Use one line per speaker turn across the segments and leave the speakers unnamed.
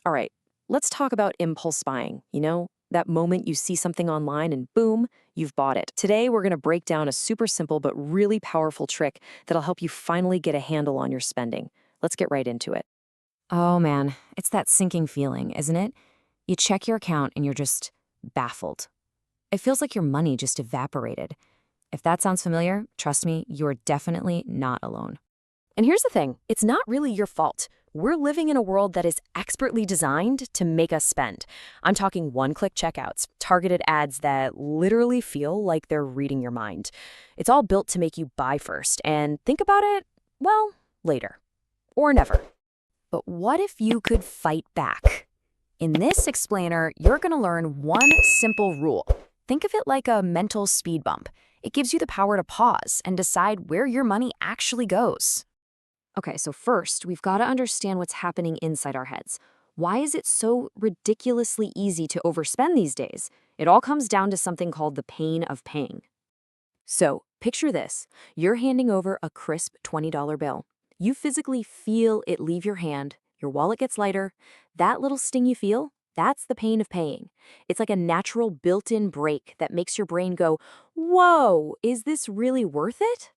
All right, let's talk about impulse buying. That moment you see something online and boom, you've bought it. Today, we're going to break down a super simple but really powerful trick that'll help you finally get a handle on your spending. Let's get right into it.
Oh man, it's that sinking feeling, isn't it? You check your account and you're just baffled. It feels like your money just evaporated. If that sounds familiar, trust me, you're definitely not alone.
And here's the thing, it's not really your fault. We're living in a world that is expertly designed to make us spend. I'm talking one-click checkouts, targeted ads that literally feel like they're reading your mind. It's all built to make you buy first and think about it, well, later. Or never.
But what if you could fight back? In this explainer, you're going to learn one simple rule. Think of it like a mental speed bump. It gives you the power to pause and decide where your money actually goes. Okay, so first, we've got to understand what's happening inside our heads. Why is it so ridiculously easy to overspend these days? It all comes down to something called the pain of paying. So, picture this. You're handing over a crisp $20 bill. You physically feel it leave your hand, your wallet gets lighter. That little sting you feel, that's the pain of paying. It's like a natural built-in brake that makes your brain go, whoa, is this really worth it?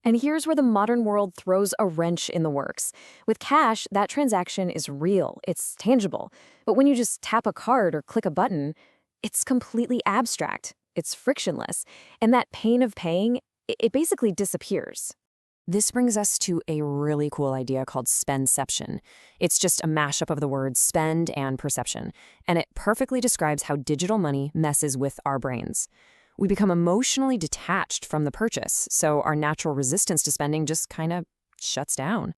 And here's where the modern world throws a wrench in the works. With cash, that transaction is real, it's tangible. But when you just tap a card or click a button, it's completely abstract, it's frictionless, and that pain of paying, it basically disappears. This brings us to a really cool idea called Spendception. It's just a mashup of the words spend and perception, and it perfectly describes how digital money messes with our brains. We become emotionally detached from the purchase, so our natural resistance to spending just kind of shuts down.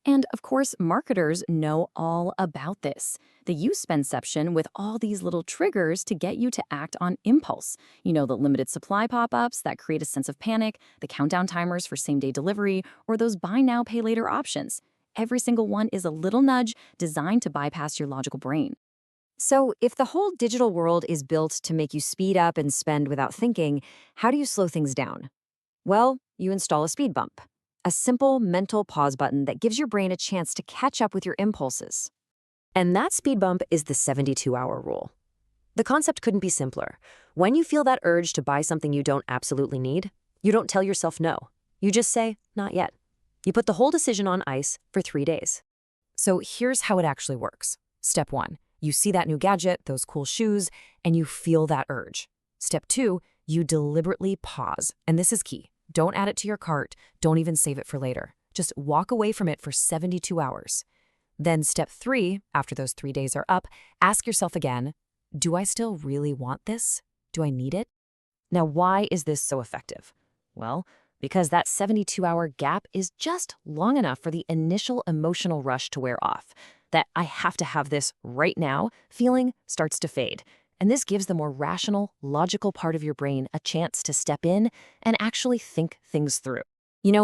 And of course, marketers know all about this. They use Spendception with all these little triggers to get you to act on impulse. The limited supply pop-ups that create a sense of panic, the countdown timers for same-day delivery, or those buy now, pay later options. Every single one is a little nudge designed to bypass your logical brain. So, if the whole digital world is built to make you speed up and spend without thinking, how do you slow things down? Well, you install a speed bump, a simple mental pause button that gives your brain a chance to catch up with your impulses. And that speed bump is the 72-hour rule. The concept couldn't be simpler. When you feel that urge to buy something you don't absolutely need, you don't tell yourself no. You just say, not yet. You put the whole decision on ice for 3 days. So here's how it actually works. Step 1. You see that new gadget, those cool shoes, and you feel that urge. Step 2, you deliberately pause, and this is key. Don't add it to your cart, don't even save it for later. Just walk away from it for 72 hours. Then step 3, after those 3 days are up, ask yourself again, do I still really want this? Do I need it? Now, why is this so effective? Well, because that 72-hour gap is just long enough for the initial emotional rush to wear off. That I have to have this right now feeling starts to fade. And this gives the more rational, logical part of your brain a chance to step in and actually think things through.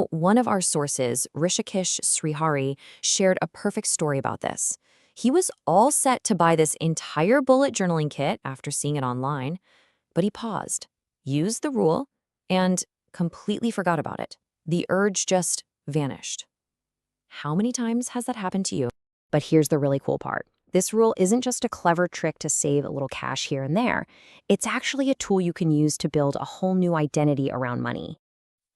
One of our sources, Rishikesh Srihari, shared a perfect story about this. He was all set to buy this entire bullet journaling kit after seeing it online, but he paused, used the rule, and completely forgot about it. The urge just vanished. How many times has that happened to you? But here's the really cool part. This rule isn't just a clever trick to save a little cash here and there. It's actually a tool you can use to build a whole new identity around money.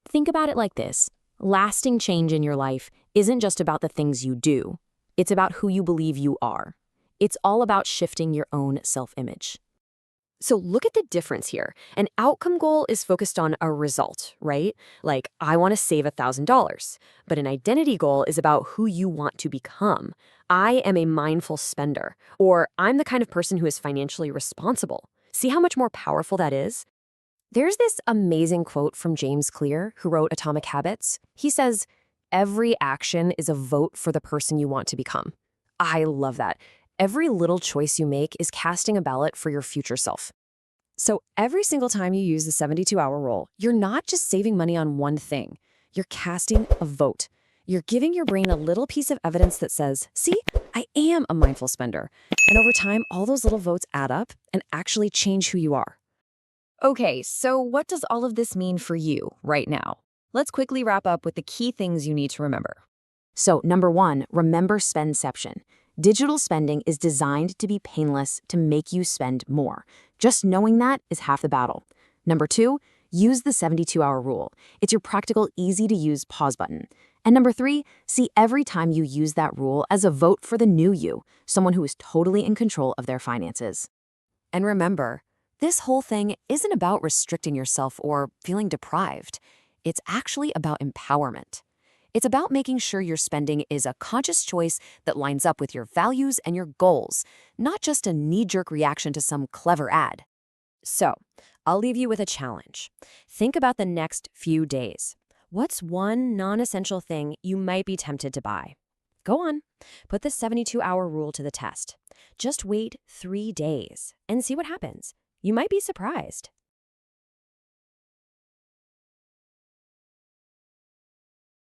Think about it like this. Lasting change in your life isn't just about the things you do. It's about who you believe you are. It's all about shifting your own self-image. So look at the difference here. An outcome goal is focused on a result, right? Like, I want to save $1,000. But an identity goal is about who you want to become. I am a mindful spender, or I'm the kind of person who is financially responsible. See how much more powerful that is? There's this amazing quote from James Clear, who wrote Atomic Habits. He says, every action is a vote for the person you want to become. I love that. Every little choice you make is casting a ballot for your future self. So every single time you use the 72-hour rule, you're not just saving money on one thing. You're casting a vote. You're giving your brain a little piece of evidence that says, see, I am a mindful spender. And over time, all those little votes add up and actually change who you are. Okay, so what does all of this mean for you right now? Let's quickly wrap up with the key things you need to remember. So number 1, remember Spendception.
Digital spending is designed to be painless to make you spend more. Just knowing that is half the battle. Number 2, use the 72-hour rule. It's your practical, easy-to-use pause button. And number 3, see every time you use that rule as a vote for the new you, someone who is totally in control of their finances.
And remember, this whole thing isn't about restricting yourself or feeling deprived. It's actually about empowerment. It's about making sure your spending is a conscious choice that lines up with your values and your goals, not just a knee-jerk reaction to some clever ad. So, I'll leave you with a challenge. Think about the next few days. What's one non-essential thing you might be tempted to buy? Go on, put the 72-hour rule to the test. Just wait 3 days and see what happens. You might be surprised.